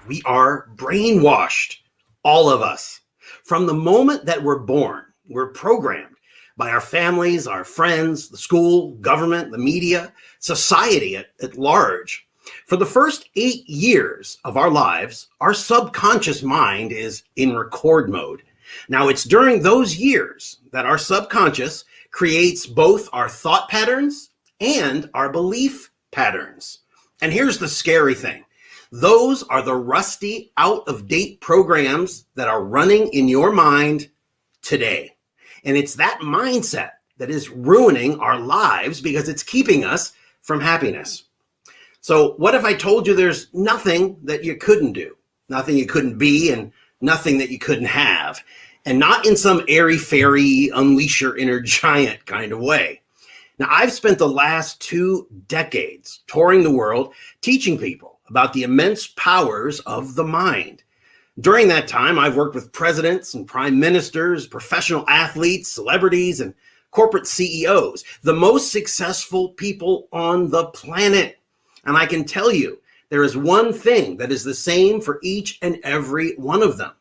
We are brainwashed, all of us. From the moment that we're born, we're programmed by our families, our friends, the school, government, the media, society at large. For the first 8 years of our lives, our subconscious mind is in record mode. Now, it's during those years that our subconscious creates both our thought patterns and our belief patterns. And here's the scary thing. Those are the rusty, out-of-date programs that are running in your mind today. And it's that mindset that is ruining our lives because it's keeping us from happiness. So what if I told you there's nothing that you couldn't do, nothing you couldn't be, and nothing that you couldn't have, and not in some airy-fairy, unleash your inner giant kind of way? Now, I've spent the last 2 decades touring the world teaching people about the immense powers of the mind. During that time, I've worked with presidents and prime ministers, professional athletes, celebrities, and corporate CEOs, the most successful people on the planet. And I can tell you, there is one thing that is the same for each and every one of them.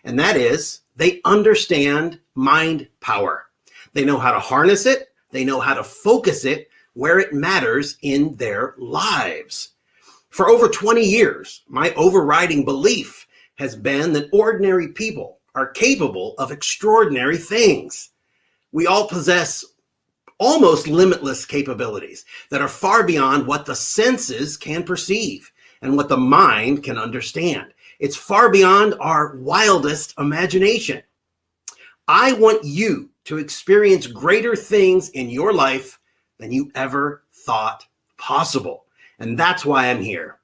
And that is, they understand mind power. They know how to harness it. They know how to focus it where it matters in their lives. For over 20 years, my overriding belief has been that ordinary people are capable of extraordinary things. We all possess almost limitless capabilities that are far beyond what the senses can perceive and what the mind can understand. It's far beyond our wildest imagination. I want you to experience greater things in your life than you ever thought possible. And that's why I'm here.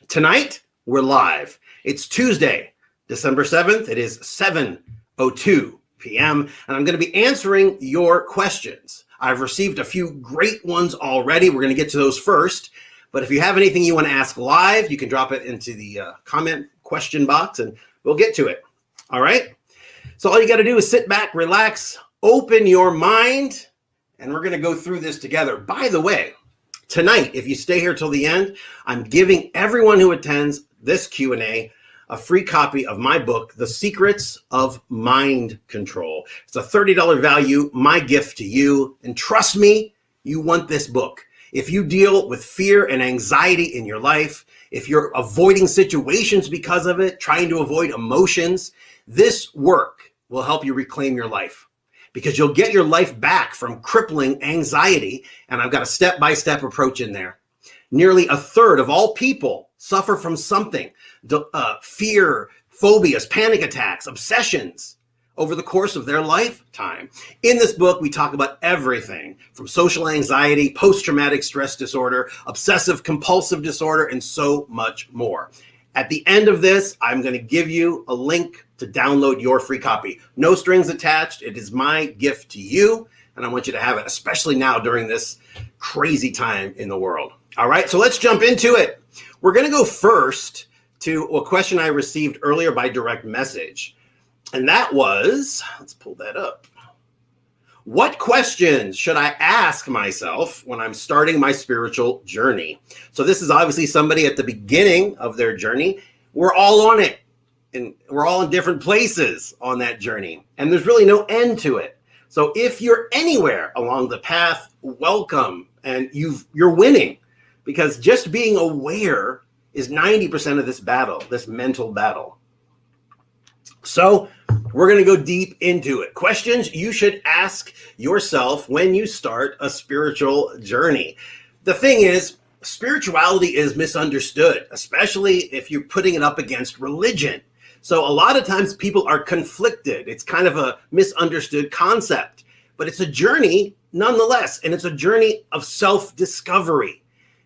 Tonight, we're live. It's Tuesday, December 7th. It is 7:02 p.m. And I'm going to be answering your questions. I've received a few great ones already. We're going to get to those first. But if you have anything you want to ask live, you can drop it into the comment question box and we'll get to it. All right. So all you got to do is sit back, relax, open your mind, and we're going to go through this together. By the way, tonight, if you stay here till the end, I'm giving everyone who attends this Q&A a free copy of my book, The Secrets of Mind Control. It's a $30 value, my gift to you. And trust me, you want this book. If you deal with fear and anxiety in your life, if you're avoiding situations because of it, trying to avoid emotions, this work will help you reclaim your life because you'll get your life back from crippling anxiety. And I've got a step-by-step approach in there. Nearly a third of all people suffer from something, fear, phobias, panic attacks, obsessions over the course of their lifetime. In this book, we talk about everything from social anxiety, post-traumatic stress disorder, obsessive compulsive disorder, and so much more. At the end of this, I'm going to give you a link to download your free copy. No strings attached. It is my gift to you, and I want you to have it, especially now during this crazy time in the world. All right, so let's jump into it. We're going to go first to a question I received earlier by direct message. And that was, let's pull that up. What questions should I ask myself when I'm starting my spiritual journey? So this is obviously somebody at the beginning of their journey. We're all on it, and we're all in different places on that journey. And there's really no end to it. So if you're anywhere along the path, welcome, and you're winning. Because just being aware is 90% of this battle, this mental battle. So we're going to go deep into it. Questions you should ask yourself when you start a spiritual journey. The thing is, spirituality is misunderstood, especially if you're putting it up against religion. So a lot of times people are conflicted. It's kind of a misunderstood concept, but it's a journey nonetheless. And it's a journey of self-discovery.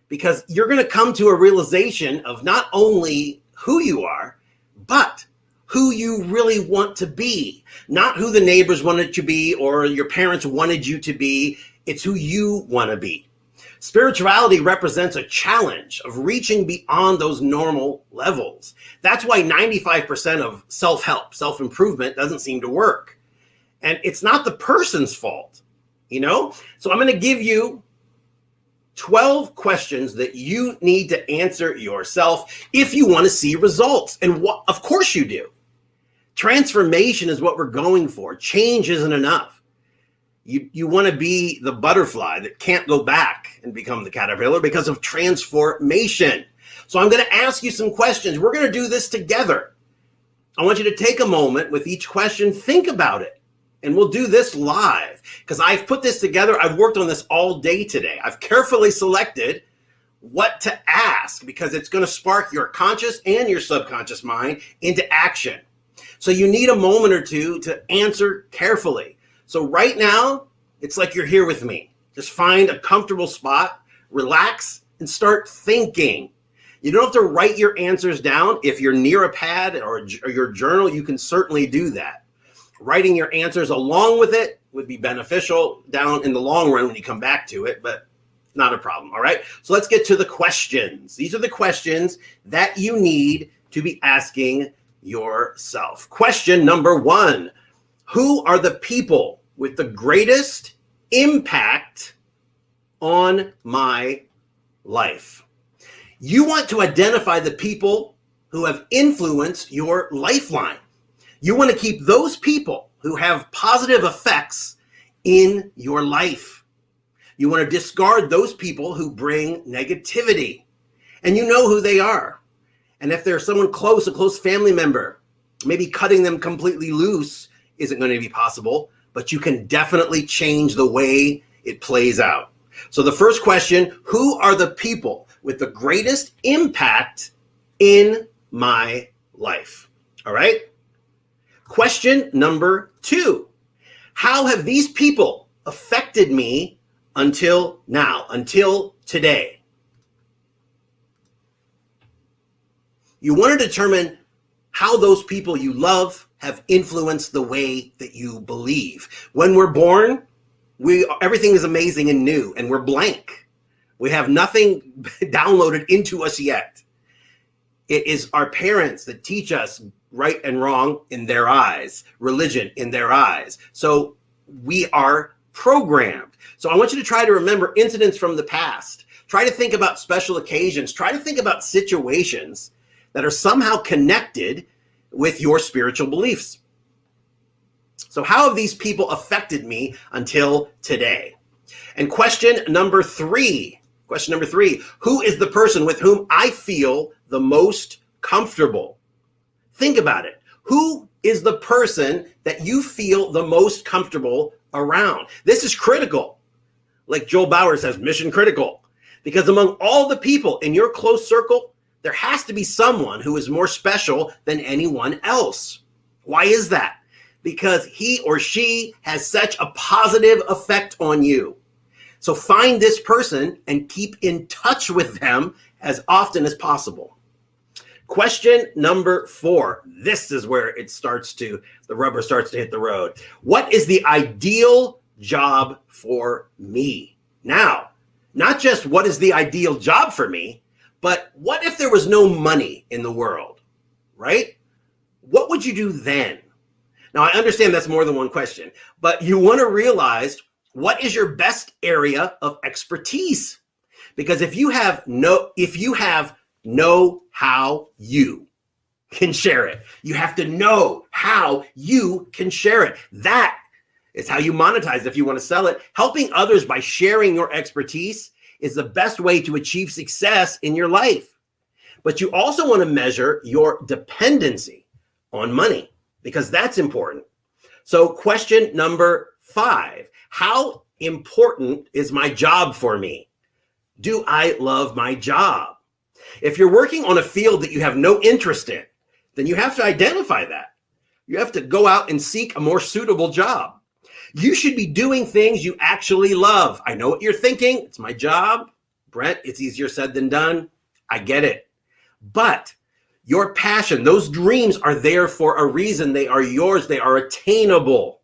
Because you're going to come to a realization of not only who you are, but who you really want to be. Not who the neighbors wanted you to be or your parents wanted you to be. It's who you want to be. Spirituality represents a challenge of reaching beyond those normal levels. That's why 95% of self-help, self-improvement doesn't seem to work. And it's not the person's fault, you know? So I'm going to give you 12 questions that you need to answer yourself if you want to see results. And of course you do. Transformation is what we're going for. Change isn't enough. You want to be the butterfly that can't go back and become the caterpillar because of transformation. So I'm going to ask you some questions. We're going to do this together. I want you to take a moment with each question, think about it. And we'll do this live because I've put this together. I've worked on this all day today. I've carefully selected what to ask because it's going to spark your conscious and your subconscious mind into action. So you need a moment or two to answer carefully. So right now, it's like you're here with me. Just find a comfortable spot, relax, and start thinking. You don't have to write your answers down. If you're near a pad or your journal, you can certainly do that. Writing your answers along with it would be beneficial down in the long run when you come back to it, but not a problem. All right. So let's get to the questions. These are the questions that you need to be asking yourself. Question number 1, who are the people with the greatest impact on my life? You want to identify the people who have influenced your lifeline. You want to keep those people who have positive effects in your life. You want to discard those people who bring negativity. And you know who they are. And if there's someone close, a close family member, maybe cutting them completely loose isn't going to be possible, but you can definitely change the way it plays out. So the first question, who are the people with the greatest impact in my life? All right. Question number 2, how have these people affected me until now, until today? You want to determine how those people you love have influenced the way that you believe. When we're born, everything is amazing and new, and we're blank. We have nothing downloaded into us yet. It is our parents that teach us right and wrong in their eyes, religion in their eyes. So we are programmed. So I want you to try to remember incidents from the past. Try to think about special occasions. Try to think about situations that are somehow connected with your spiritual beliefs. So how have these people affected me until today? And question number 3, who is the person with whom I feel the most comfortable? Think about it. Who is the person that you feel the most comfortable around? This is critical. Like Joel Bauer says, mission critical. Because among all the people in your close circle, there has to be someone who is more special than anyone else. Why is that? Because he or she has such a positive effect on you. So find this person and keep in touch with them as often as possible. Question number 4. This is where the rubber starts to hit the road. What is the ideal job for me? Now, not just what is the ideal job for me, but what if there was no money in the world, right? What would you do then? Now, I understand that's more than one question, but you want to realize what is your best area of expertise? Because if you know how you can share it. You have to know how you can share it. That is how you monetize it if you want to sell it. Helping others by sharing your expertise is the best way to achieve success in your life. But you also want to measure your dependency on money because that's important. So question number 5, how important is my job for me? Do I love my job? If you're working on a field that you have no interest in, then you have to identify that. You have to go out and seek a more suitable job. You should be doing things you actually love. I know what you're thinking. It's my job. Brent, it's easier said than done. I get it. But your passion, those dreams are there for a reason. They are yours. They are attainable.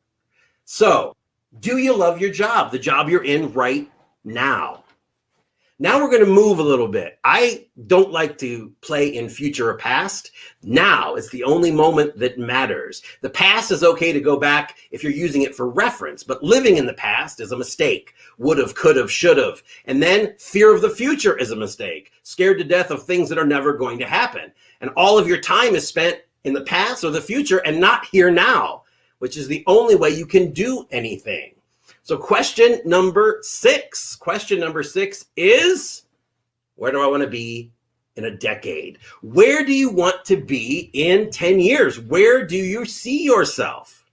So, do you love your job, the job you're in right now? Now we're going to move a little bit. I don't like to play in future or past. Now is the only moment that matters. The past is okay to go back if you're using it for reference, but living in the past is a mistake. Would have, could have, should have. And then fear of the future is a mistake. Scared to death of things that are never going to happen. And all of your time is spent in the past or the future and not here now, which is the only way you can do anything. So question number 6. Question number 6 is, where do I want to be in a decade? Where do you want to be in 10 years? Where do you see yourself?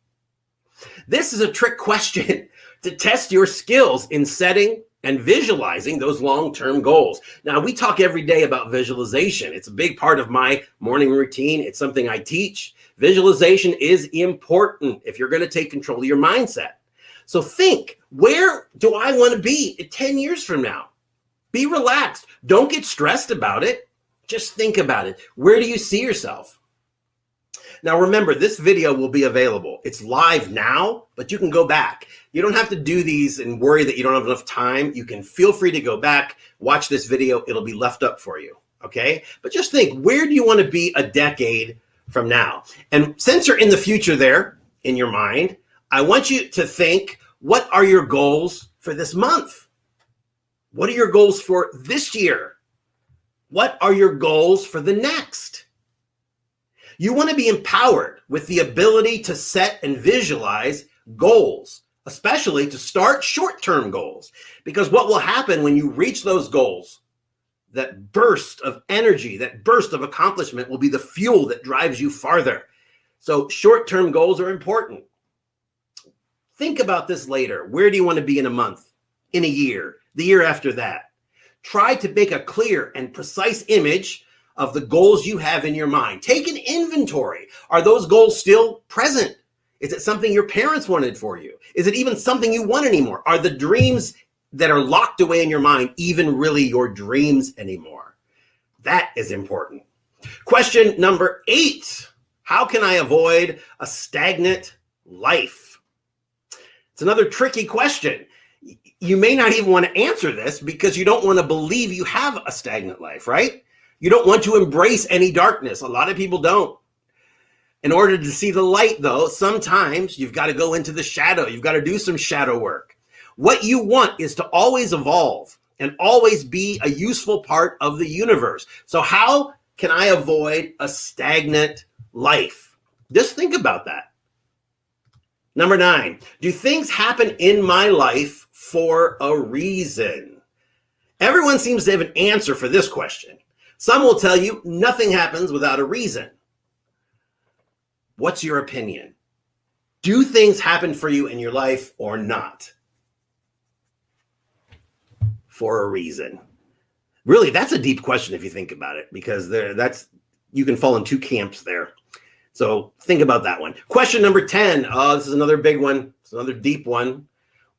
This is a trick question to test your skills in setting and visualizing those long-term goals. Now, we talk every day about visualization. It's a big part of my morning routine. It's something I teach. Visualization is important if you're going to take control of your mindset. So think, where do I want to be 10 years from now? Be relaxed. Don't get stressed about it. Just think about it. Where do you see yourself? Now, remember, this video will be available. It's live now, but you can go back. You don't have to do these and worry that you don't have enough time. You can feel free to go back, watch this video. It'll be left up for you, okay? But just think, where do you want to be a decade from now? And since you're in the future there in your mind, I want you to think, what are your goals for this month? What are your goals for this year? What are your goals for the next? You want to be empowered with the ability to set and visualize goals, especially to start short-term goals. Because what will happen when you reach those goals, that burst of energy, that burst of accomplishment will be the fuel that drives you farther. So short-term goals are important. Think about this later. Where do you want to be in a month, in a year, the year after that? Try to make a clear and precise image of the goals you have in your mind. Take an inventory. Are those goals still present? Is it something your parents wanted for you? Is it even something you want anymore? Are the dreams that are locked away in your mind even really your dreams anymore? That is important. Question number 8. How can I avoid a stagnant life? It's another tricky question. You may not even want to answer this because you don't want to believe you have a stagnant life, right? You don't want to embrace any darkness. A lot of people don't. In order to see the light, though, sometimes you've got to go into the shadow. You've got to do some shadow work. What you want is to always evolve and always be a useful part of the universe. So how can I avoid a stagnant life? Just think about that. Number 9, do things happen in my life for a reason? Everyone seems to have an answer for this question. Some will tell you nothing happens without a reason. What's your opinion? Do things happen for you in your life or not? For a reason. Really, that's a deep question if you think about it, because you can fall in 2 camps there. So think about that one. Question number 10. This is another big one. It's another deep one.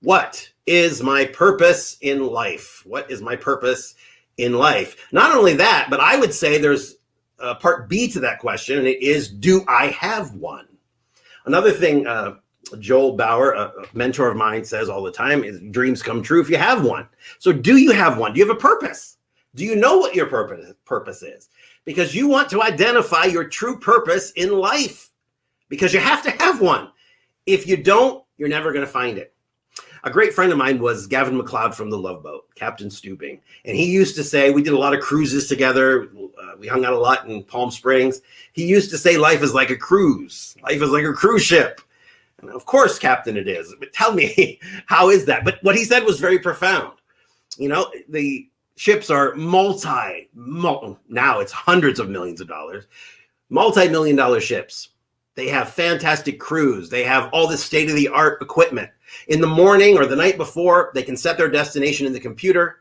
What is my purpose in life? What is my purpose in life? Not only that, but I would say there's part B to that question, and it is, do I have one? Another thing Joel Bauer, a mentor of mine, says all the time is dreams come true if you have one. So do you have one? Do you have a purpose? Do you know what your purpose is? Because you want to identify your true purpose in life, because you have to have one. If you don't, you're never going to find it. A great friend of mine was Gavin McLeod from the Love Boat, Captain Stubing. And he used to say, we did a lot of cruises together. We hung out a lot in Palm Springs. He used to say, life is like a cruise. Life is like a cruise ship. And of course, Captain, it is. But tell me, how is that? But what he said was very profound. You know, the ships are now it's hundreds of millions of dollars, multi-million-dollar ships. They have fantastic crews. They have all this state-of-the-art equipment. In the morning or the night before, they can set their destination in the computer.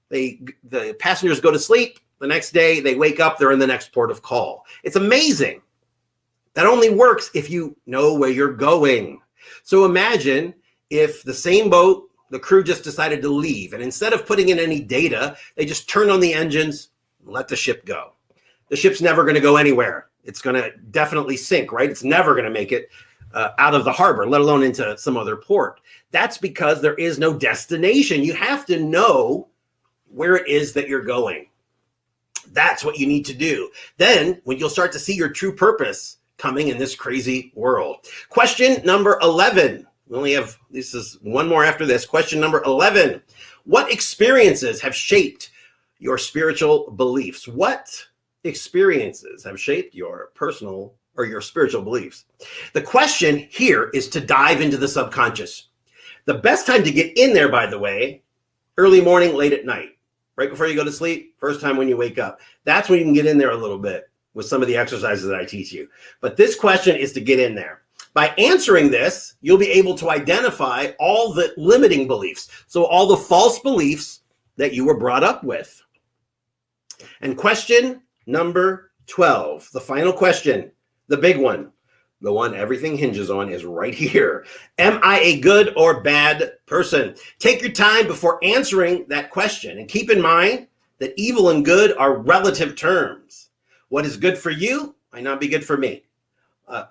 The passengers go to sleep. The next day, they wake up, they're in the next port of call. It's amazing. That only works if you know where you're going. So imagine if the same boat, the crew just decided to leave, and instead of putting in any data, they just turn on the engines and let the ship go. The ship's never going to go anywhere. It's going to definitely sink, right? It's never going to make it out of the harbor, let alone into some other port. That's because there is no destination. You have to know where it is that you're going. That's what you need to do. Then when you'll start to see your true purpose coming in this crazy world. Question number 11. We only have, this is one more after this. Question number 11. What experiences have shaped your spiritual beliefs? What experiences have shaped your personal or your spiritual beliefs? The question here is to dive into the subconscious. The best time to get in there, by the way, early morning, late at night, right before you go to sleep, first time when you wake up. That's when you can get in there a little bit with some of the exercises that I teach you. But this question is to get in there. By answering this, you'll be able to identify all the limiting beliefs. So all the false beliefs that you were brought up with. And question number 12, the final question, the big one, the one everything hinges on, is right here. Am I a good or bad person? Take your time before answering that question, and keep in mind that evil and good are relative terms. What is good for you might not be good for me.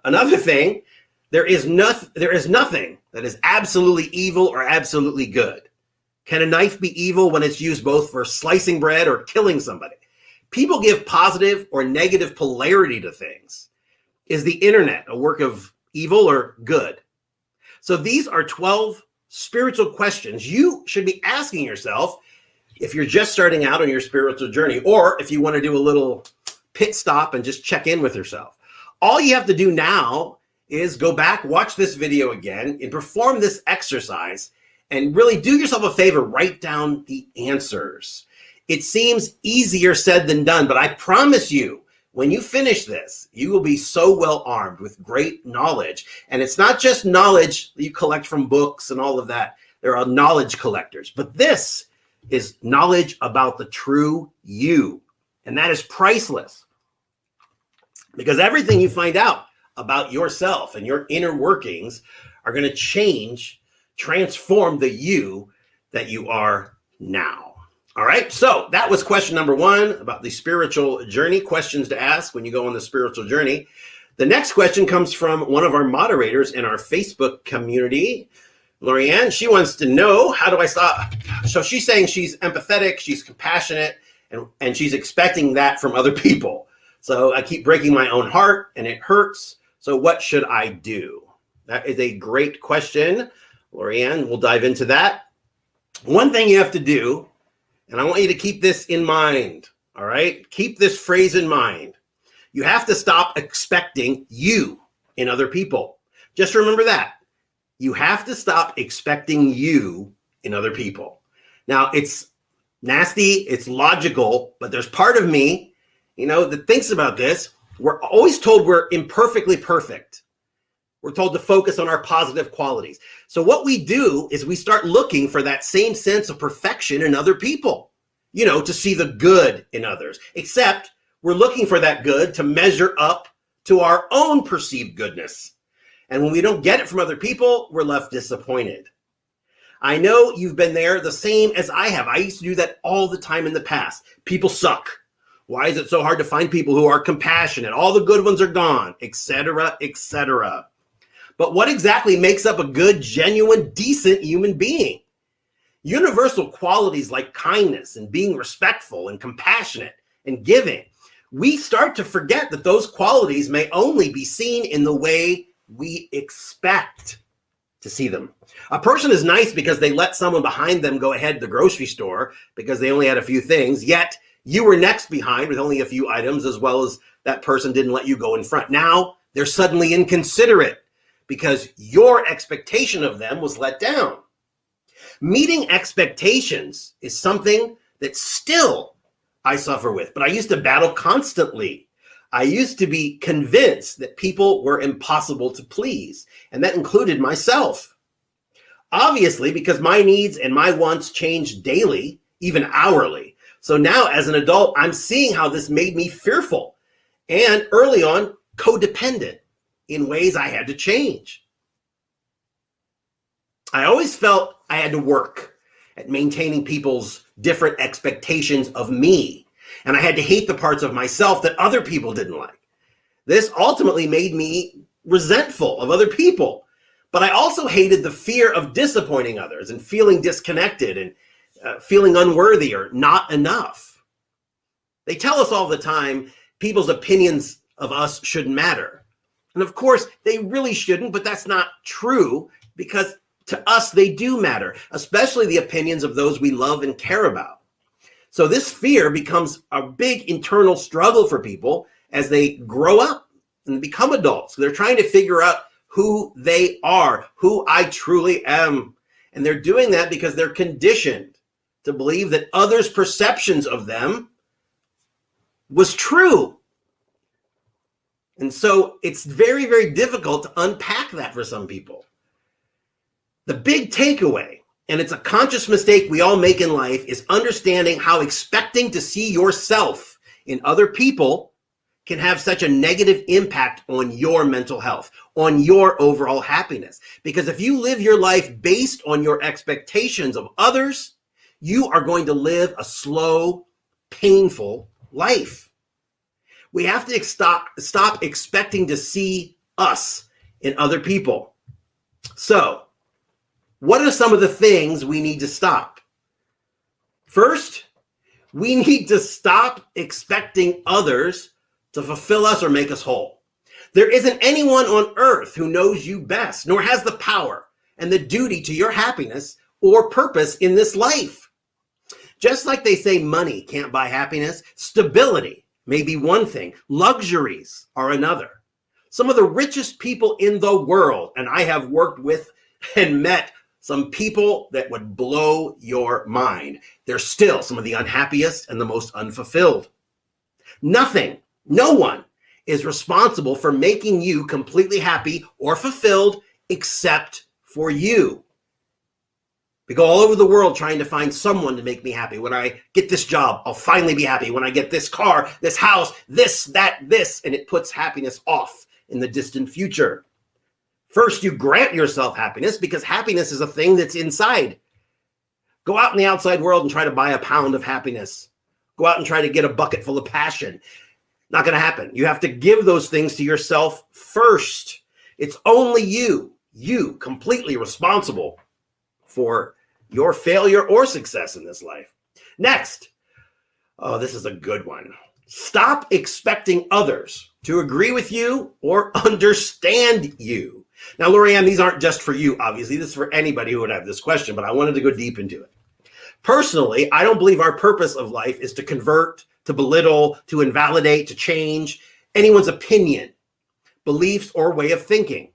Another thing, there is nothing that is absolutely evil or absolutely good. Can a knife be evil when it's used both for slicing bread or killing somebody? People give positive or negative polarity to things. Is the internet a work of evil or good? So these are 12 spiritual questions you should be asking yourself if you're just starting out on your spiritual journey, or if you want to do a little pit stop and just check in with yourself. All you have to do now is go back, watch this video again, and perform this exercise, and really do yourself a favor, write down the answers. It seems easier said than done, but I promise you, when you finish this, you will be so well armed with great knowledge. And it's not just knowledge that you collect from books and all of that. There are knowledge collectors, but this is knowledge about the true you. And that is priceless, because everything you find out about yourself and your inner workings are going to transform the you that you are now. All right. So that was question number 1 about the spiritual journey, questions to ask when you go on the spiritual journey. The next question comes from one of our moderators in our Facebook community, Lorianne. She wants to know, how do I stop? So she's saying she's empathetic, she's compassionate, and she's expecting that from other people. So I keep breaking my own heart and it hurts. So what should I do? That is a great question, Lorianne. We'll dive into that. One thing you have to do, and I want you to keep this in mind, all right? Keep this phrase in mind. You have to stop expecting you in other people. Just remember that. You have to stop expecting you in other people. Now, it's nasty, it's logical, but there's part of me, that thinks about this. We're always told we're imperfectly perfect. We're told to focus on our positive qualities. So what we do is we start looking for that same sense of perfection in other people, to see the good in others, except we're looking for that good to measure up to our own perceived goodness. And when we don't get it from other people, we're left disappointed. I know you've been there the same as I have. I used to do that all the time in the past. People suck. Why is it so hard to find people who are compassionate? All the good ones are gone, etc., etc. But what exactly makes up a good, genuine, decent human being? Universal qualities like kindness and being respectful and compassionate and giving. We start to forget that those qualities may only be seen in the way we expect to see them. A person is nice because they let someone behind them go ahead to the grocery store because they only had a few things, yet you were next behind with only a few items, as well as that person didn't let you go in front. Now they're suddenly inconsiderate because your expectation of them was let down. Meeting expectations is something that still I suffer with, but I used to battle constantly. I used to be convinced that people were impossible to please, and that included myself. Obviously, because my needs and my wants change daily, even hourly. So now as an adult, I'm seeing how this made me fearful and early on codependent in ways I had to change. I always felt I had to work at maintaining people's different expectations of me, and I had to hate the parts of myself that other people didn't like. This ultimately made me resentful of other people, but I also hated the fear of disappointing others and feeling disconnected and feeling unworthy or not enough. They tell us all the time people's opinions of us shouldn't matter. And of course, they really shouldn't, but that's not true because to us, they do matter, especially the opinions of those we love and care about. So this fear becomes a big internal struggle for people as they grow up and become adults. They're trying to figure out who they are, who I truly am. And they're doing that because they're conditioned to believe that others' perceptions of them was true. And so it's very, very difficult to unpack that for some people. The big takeaway, and it's a conscious mistake we all make in life, is understanding how expecting to see yourself in other people can have such a negative impact on your mental health, on your overall happiness. Because if you live your life based on your expectations of others, you are going to live a slow, painful life. We have to stop expecting to see us in other people. So, what are some of the things we need to stop? First, we need to stop expecting others to fulfill us or make us whole. There isn't anyone on earth who knows you best, nor has the power and the duty to your happiness or purpose in this life. Just like they say money can't buy happiness, stability may be one thing, luxuries are another. Some of the richest people in the world, and I have worked with and met some people that would blow your mind. They're still some of the unhappiest and the most unfulfilled. Nothing, no one is responsible for making you completely happy or fulfilled except for you. We go all over the world trying to find someone to make me happy. When I get this job, I'll finally be happy. When I get this car, this house, this, that, this, and it puts happiness off in the distant future. First, you grant yourself happiness because happiness is a thing that's inside. Go out in the outside world and try to buy a pound of happiness. Go out and try to get a bucket full of passion. Not going to happen. You have to give those things to yourself first. It's only you completely responsible for your failure or success in this life. Next, this is a good one. Stop expecting others to agree with you or understand you. Now, Lorianne, these aren't just for you, obviously. This is for anybody who would have this question, but I wanted to go deep into it. Personally, I don't believe our purpose of life is to convert, to belittle, to invalidate, to change anyone's opinion, beliefs, or way of thinking.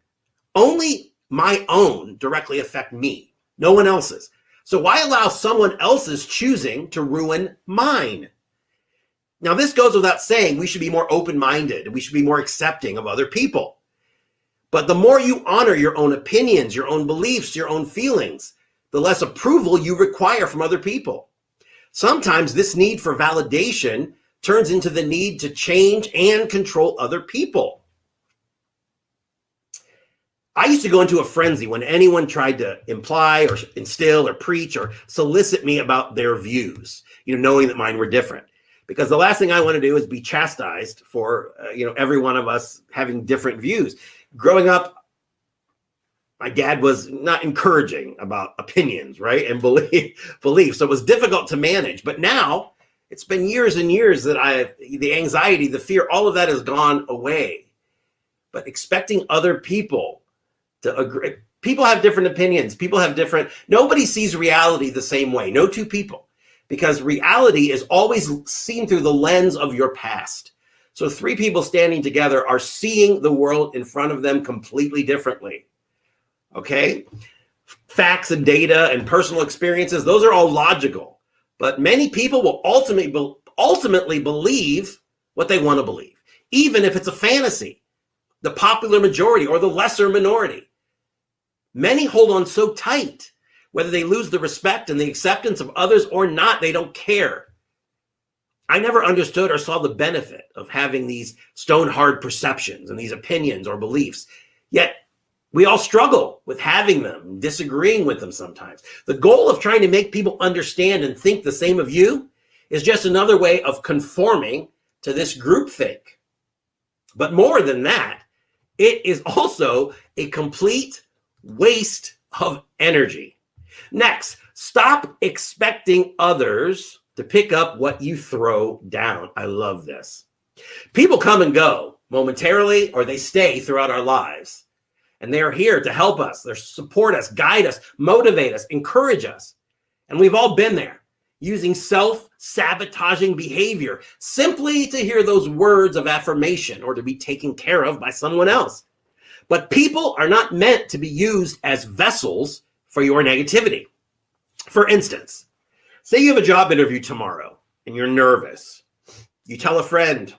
Only my own directly affect me, no one else's. So why allow someone else's choosing to ruin mine? Now, this goes without saying we should be more open-minded and we should be more accepting of other people. But the more you honor your own opinions, your own beliefs, your own feelings, the less approval you require from other people. Sometimes this need for validation turns into the need to change and control other people. I used to go into a frenzy when anyone tried to imply or instill or preach or solicit me about their views, knowing that mine were different. Because the last thing I want to do is be chastised for, every one of us having different views. Growing up, my dad was not encouraging about opinions, right? And beliefs. So it was difficult to manage. But now it's been years and years that the anxiety, the fear, all of that has gone away. But expecting other people to agree. People have different opinions. Nobody sees reality the same way. No two people. Because reality is always seen through the lens of your past. So three people standing together are seeing the world in front of them completely differently. Okay? Facts and data and personal experiences, those are all logical. But many people will ultimately believe what they want to believe, even if it's a fantasy, the popular majority or the lesser minority. Many hold on so tight, whether they lose the respect and the acceptance of others or not, they don't care. I never understood or saw the benefit of having these stone-hard perceptions and these opinions or beliefs. Yet we all struggle with having them, disagreeing with them sometimes. The goal of trying to make people understand and think the same of you is just another way of conforming to this groupthink. But more than that, it is also a complete waste of energy. Next, stop expecting others to pick up what you throw down. I love this. People come and go momentarily, or they stay throughout our lives. And they are here to help us, they support us, guide us, motivate us, encourage us. And we've all been there, using self-sabotaging behavior simply to hear those words of affirmation or to be taken care of by someone else. But people are not meant to be used as vessels for your negativity. For instance, say you have a job interview tomorrow and you're nervous. You tell a friend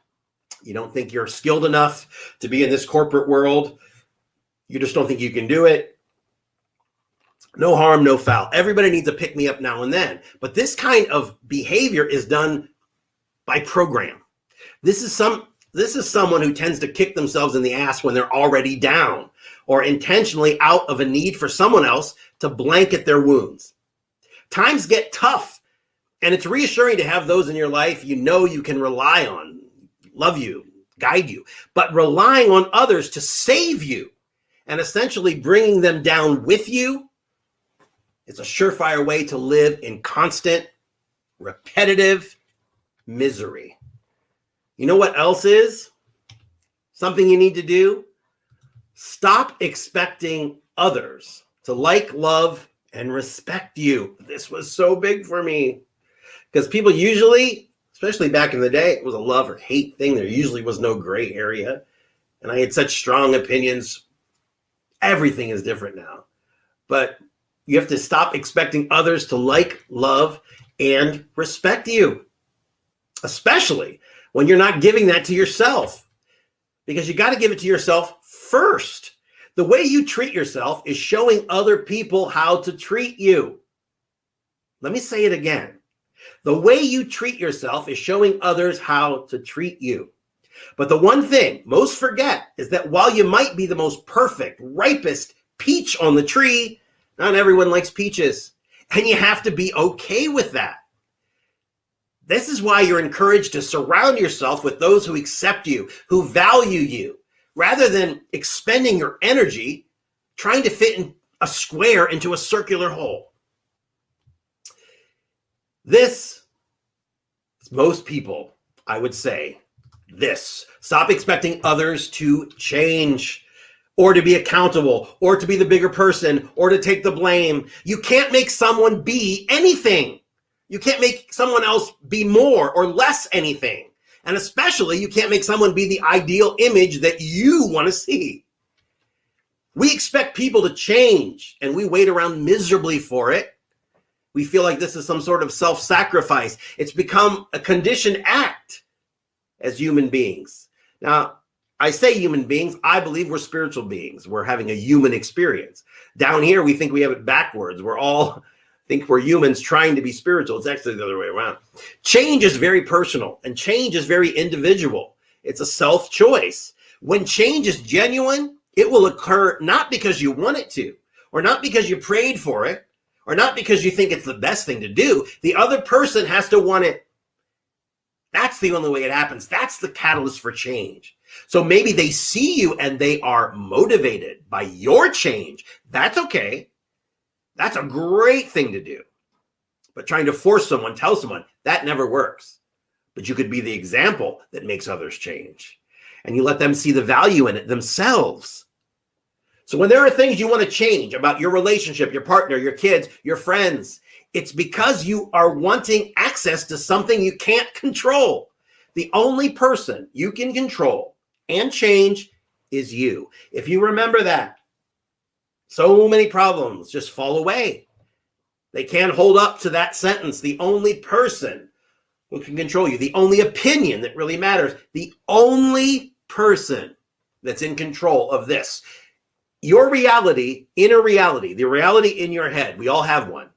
you don't think you're skilled enough to be in this corporate world. You just don't think you can do it. No harm, no foul. Everybody needs to pick me up now and then. But this kind of behavior is done by program. This is someone who tends to kick themselves in the ass when they're already down, or intentionally out of a need for someone else to blanket their wounds. Times get tough, and it's reassuring to have those in your life you know you can rely on, love you, guide you. But relying on others to save you and essentially bringing them down with you, it's a surefire way to live in constant, repetitive misery. You know what else is something you need to do? Stop expecting others to like, love, and respect you. This was so big for me because people usually, especially back in the day, it was a love or hate thing. There usually was no gray area. And I had such strong opinions. Everything is different now. But you have to stop expecting others to like, love, and respect you, especially when you're not giving that to yourself, because you got to give it to yourself first. The way you treat yourself is showing other people how to treat you. Let me say it again. The way you treat yourself is showing others how to treat you. But the one thing most forget is that while you might be the most perfect, ripest peach on the tree, not everyone likes peaches, and you have to be okay with that. This is why you're encouraged to surround yourself with those who accept you, who value you, rather than expending your energy trying to fit in a square into a circular hole. This, most people, I would say, stop expecting others to change, or to be accountable, or to be the bigger person, or to take the blame. You can't make someone be anything. You can't make someone else be more or less anything. And especially, you can't make someone be the ideal image that you want to see. We expect people to change, and we wait around miserably for it. We feel like this is some sort of self-sacrifice. It's become a conditioned act as human beings. Now, I say human beings, I believe we're spiritual beings. We're having a human experience. Down here, we think we have it backwards. We're all think we're humans trying to be spiritual. It's actually the other way around. Change is very personal, and change is very individual. It's a self-choice. When change is genuine, it will occur not because you want it to, or not because you prayed for it, or not because you think it's the best thing to do. The other person has to want it. That's the only way it happens. That's the catalyst for change. So maybe they see you and they are motivated by your change. That's okay. That's a great thing to do. But trying to force someone, tell someone, that never works. But you could be the example that makes others change. And you let them see the value in it themselves. So when there are things you want to change about your relationship, your partner, your kids, your friends, it's because you are wanting access to something you can't control. The only person you can control and change is you. If you remember that, so many problems just fall away. They can't hold up to that sentence. The only person who can control you, the only opinion that really matters, the only person that's in control of this, your reality, inner reality, the reality in your head, we all have one.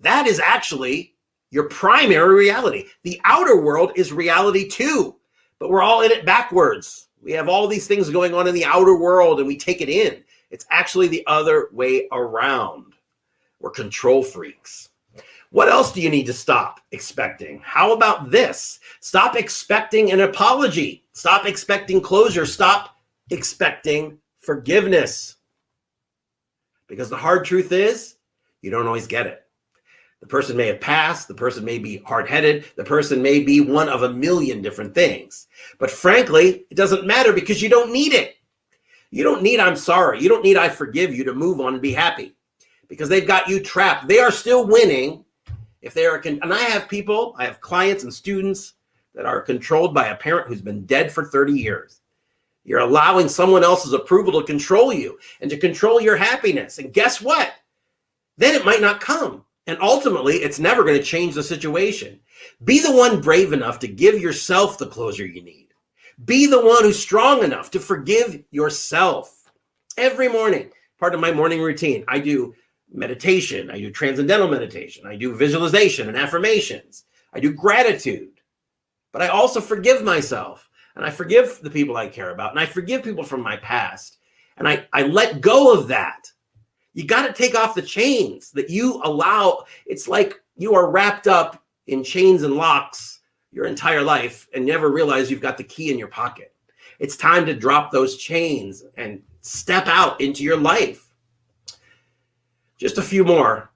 That is actually your primary reality. The outer world is reality too, but we're all in it backwards. We have all these things going on in the outer world and we take it in. It's actually the other way around. We're control freaks. What else do you need to stop expecting? How about this? Stop expecting an apology. Stop expecting closure. Stop expecting forgiveness. Because the hard truth is, You don't always get it. The person may have passed, the person may be hard-headed, the person may be one of a million different things. But frankly, it doesn't matter because you don't need it. You don't need I'm sorry. You don't need I forgive you to move on and be happy because they've got you trapped. They are still winning if they are, and I have clients and students that are controlled by a parent who's been dead for 30 years. You're allowing someone else's approval to control you and to control your happiness. And guess what? Then it might not come. And ultimately, it's never going to change the situation. Be the one brave enough to give yourself the closure you need. Be the one who's strong enough to forgive yourself. Every morning, part of my morning routine, I do meditation. I do transcendental meditation. I do visualization and affirmations. I do gratitude. But I also forgive myself. And I forgive the people I care about. And I forgive people from my past. And I let go of that. You got to take off the chains that you allow. It's like you are wrapped up in chains and locks your entire life and never realize you've got the key in your pocket. It's time to drop those chains and step out into your life. Just a few more.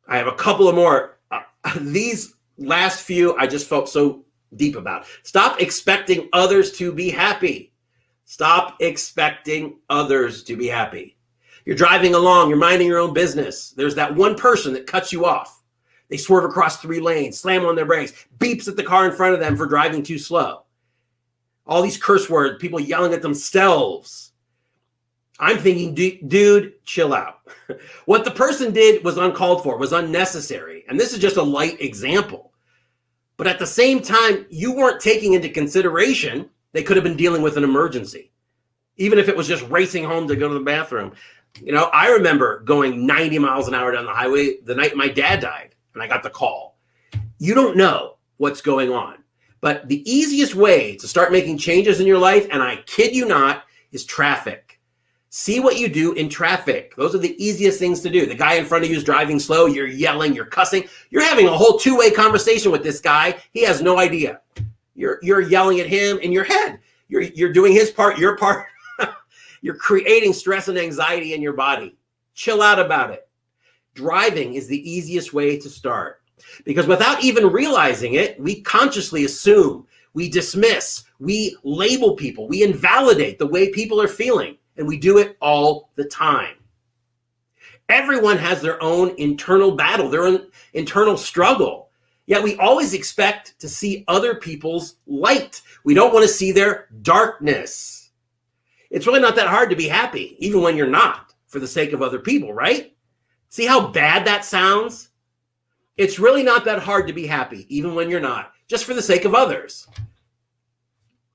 I have a couple of more. These last few, I just felt so deep about. Stop expecting others to be happy. Stop expecting others to be happy. You're driving along, you're minding your own business. There's that one person that cuts you off. They swerve across 3 lanes, slam on their brakes, beeps at the car in front of them for driving too slow. All these curse words, people yelling at themselves. I'm thinking, dude, chill out. What the person did was uncalled for, was unnecessary. And this is just a light example. But at the same time, you weren't taking into consideration they could have been dealing with an emergency, even if it was just racing home to go to the bathroom. You know, I remember going 90 miles an hour down the highway the night my dad died, and I got the call. You don't know what's going on. But the easiest way to start making changes in your life, and I kid you not, is traffic. See what you do in traffic. Those are the easiest things to do. The guy in front of you is driving slow. You're yelling. You're cussing. You're having a whole 2-way conversation with this guy. He has no idea. You're yelling at him in your head. You're doing his part, your part. You're creating stress and anxiety in your body. Chill out about it. Driving is the easiest way to start because without even realizing it, we consciously assume, we dismiss, we label people, we invalidate the way people are feeling, and we do it all the time. Everyone has their own internal battle, their own internal struggle. Yet we always expect to see other people's light. We don't want to see their darkness. It's really not that hard to be happy, even when you're not, for the sake of other people, right? See how bad that sounds? It's really not that hard to be happy, even when you're not, just for the sake of others.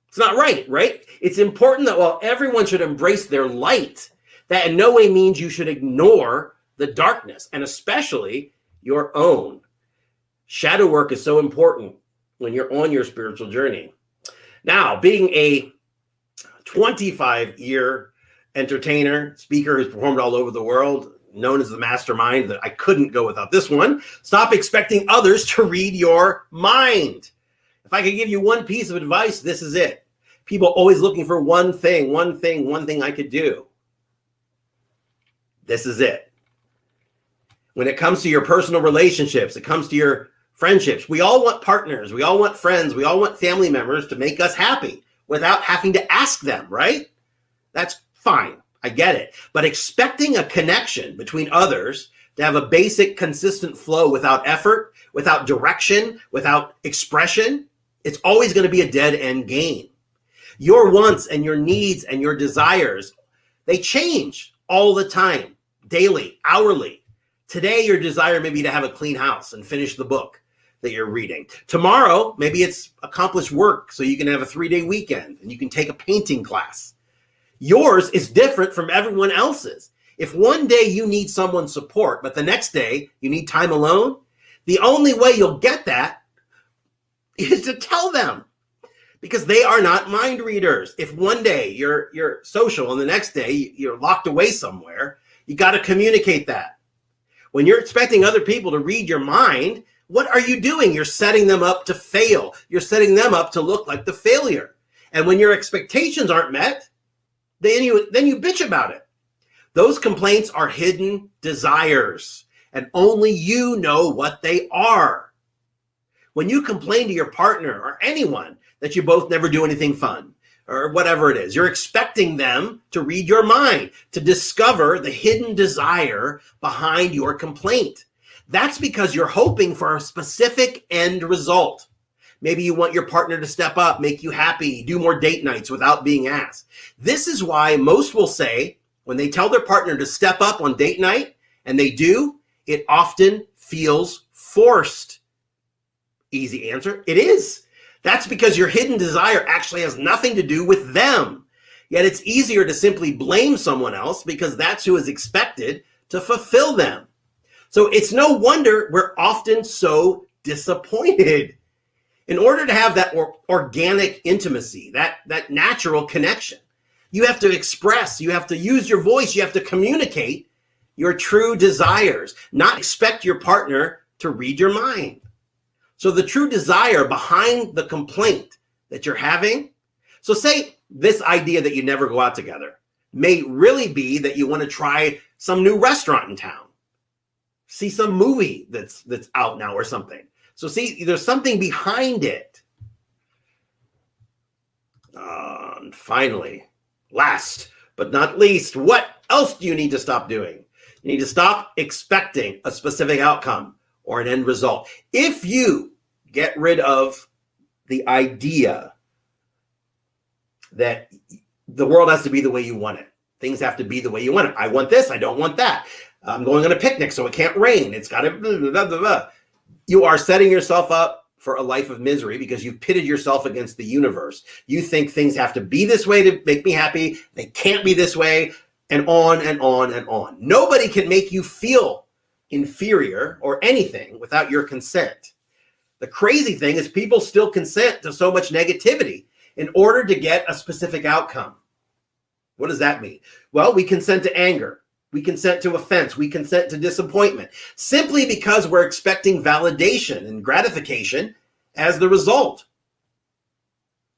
It's not right, right? It's important that while everyone should embrace their light, that in no way means you should ignore the darkness, and especially your own. Shadow work is so important when you're on your spiritual journey. Now, being a 25-year entertainer, speaker who's performed all over the world, known as the mastermind, that I couldn't go without this one. Stop expecting others to read your mind. If I could give you one piece of advice, this is it. People always looking for one thing I could do. This is it. When it comes to your personal relationships, it comes to your friendships, we all want partners, we all want friends, we all want family members to make us happy without having to ask them, right? That's fine. I get it. But expecting a connection between others to have a basic, consistent flow without effort, without direction, without expression, it's always going to be a dead end game. Your wants and your needs and your desires, they change all the time, daily, hourly. Today, your desire may be to have a clean house and finish the book that you're reading. Tomorrow, maybe it's accomplish work so you can have a 3-day weekend and you can take a painting class. Yours is different from everyone else's. If one day you need someone's support, but the next day you need time alone, the only way you'll get that is to tell them, because they are not mind readers. If one day you're social and the next day you're locked away somewhere, you got to communicate that. When you're expecting other people to read your mind, what are you doing? You're setting them up to fail. You're setting them up to look like the failure. And when your expectations aren't met, then you bitch about it. Those complaints are hidden desires. and only you know what they are. When you complain to your partner or anyone that you both never do anything fun or whatever it is, you're expecting them to read your mind, to discover the hidden desire behind your complaint. That's because you're hoping for a specific end result. Maybe you want your partner to step up, make you happy, do more date nights without being asked. This is why most will say when they tell their partner to step up on date night, and they do, it often feels forced. Easy answer, it is. That's because your hidden desire actually has nothing to do with them. Yet it's easier to simply blame someone else because that's who is expected to fulfill them. So it's no wonder we're often so disappointed. In order to have that organic intimacy, that natural connection, you have to express, you have to use your voice, you have to communicate your true desires, not expect your partner to read your mind. So the true desire behind the complaint that you're having, so say this idea that you never go out together may really be that you want to try some new restaurant in town, see some movie that's out now or something. So see, there's something behind it. And finally, last but not least, what else do you need to stop doing? You need to stop expecting a specific outcome or an end result. If you get rid of the idea that the world has to be the way you want it, things have to be the way you want it. I want this, I don't want that. I'm going on a picnic, so it can't rain. It's got to blah, blah, blah, blah. You are setting yourself up for a life of misery because you've pitted yourself against the universe. You think things have to be this way to make me happy. They can't be this way, and on and on and on. Nobody can make you feel inferior or anything without your consent. The crazy thing is people still consent to so much negativity in order to get a specific outcome. What does that mean? Well, we consent to anger. We consent to offense. We consent to disappointment simply because we're expecting validation and gratification as the result.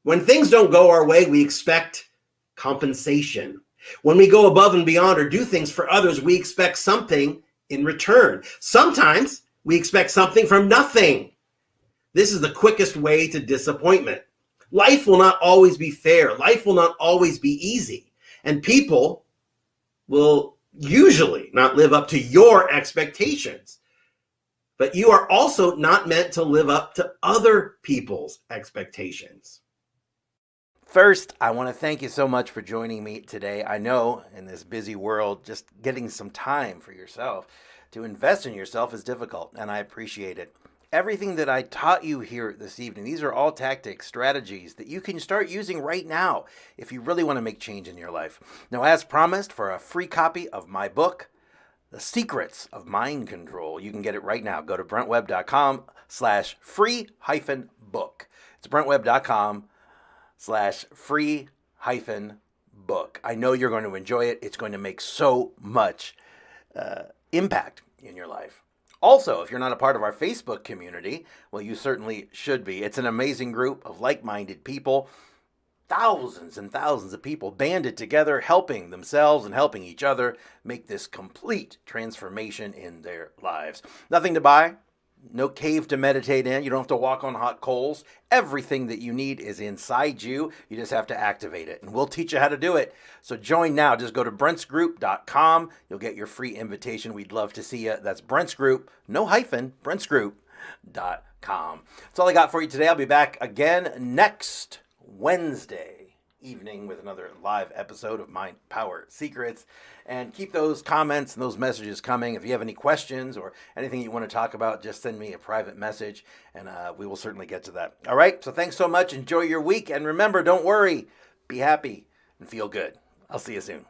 When things don't go our way, we expect compensation. When we go above and beyond or do things for others, we expect something in return. Sometimes we expect something from nothing. This is the quickest way to disappointment. Life will not always be fair. Life will not always be easy. And people will usually not live up to your expectations. But you are also not meant to live up to other people's expectations. First, I want to thank you so much for joining me today. I know in this busy world, just getting some time for yourself to invest in yourself is difficult, and I appreciate it. Everything that I taught you here this evening, these are all tactics, strategies that you can start using right now if you really want to make change in your life. Now, as promised, for a free copy of my book, The Secrets of Mind Control, you can get it right now. Go to brentwebb.com/free-book. It's brentwebb.com/free-book. I know you're going to enjoy it. It's going to make so much impact in your life. Also, if you're not a part of our Facebook community, well, you certainly should be. It's an amazing group of like-minded people, thousands and thousands of people banded together, helping themselves and helping each other make this complete transformation in their lives. Nothing to buy, no cave to meditate in. You don't have to walk on hot coals. Everything that you need is inside you. You just have to activate it, and we'll teach you how to do it. So join now. Just go to brentsgroup.com. You'll get your free invitation. We'd love to see you. That's Brent's Group, no hyphen, brentsgroup.com. That's all I got for you today. I'll be back again next Wednesday evening with another live episode of Mind Power Secrets. And keep those comments and those messages coming. If you have any questions or anything you want to talk about, just send me a private message, and we will certainly get to that. All right, so thanks so much. Enjoy your week, and remember, don't worry, be happy and feel good. I'll see you soon.